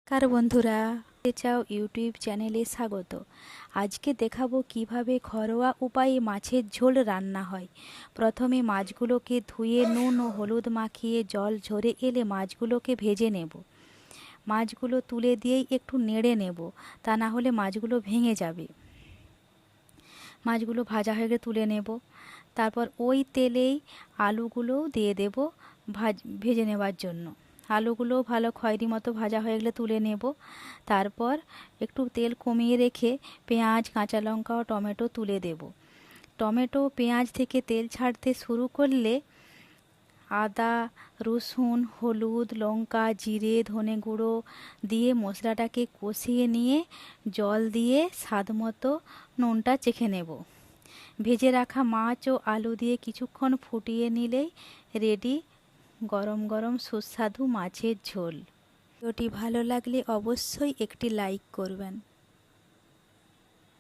কার বন্ধুরা চাও ইউটিউব চ্যানেলে স্বাগত। আজকে দেখাবো কিভাবে ঘরোয়া উপায়ে মাছের ঝোল রান্না হয়। প্রথমে মাছগুলোকে ধুয়ে নুন ও হলুদ মাখিয়ে জল ঝরে এলে মাছগুলোকে ভেজে নেব। মাছগুলো তুলে দিয়েই একটু নেড়ে নেব, তা না হলে মাছগুলো ভেঙে যাবে। মাছগুলো ভাজা হয়ে গেলে তুলে নেব। তারপর ওই তেলেই আলুগুলোও দিয়ে দেব ভেজে নেবার জন্য। আলুগুলো ভালো খয়েরি মতো ভাজা হয়ে গেলে তুলে নেব। তারপর একটু তেল কমিয়ে রেখে পেঁয়াজ, কাঁচা লঙ্কা ও টমেটো তুলে দেব। টমেটো পেঁয়াজ থেকে তেল ছাড়তে শুরু করলে আদা, রসুন, হলুদ, লঙ্কা, জিরে, ধনে গুঁড়ো দিয়ে মশলাটাকে কষিয়ে নিয়ে জল দিয়ে স্বাদ মতো নুনটা চেখে নেব। ভেজে রাখা মাছ ও আলু দিয়ে কিছুক্ষণ ফুটিয়ে নিলেই রেডি গরম গরম সুস্বাদু মাছের ঝোল। ভিডিওটি ভালো লাগলে অবশ্যই একটি লাইক করবেন।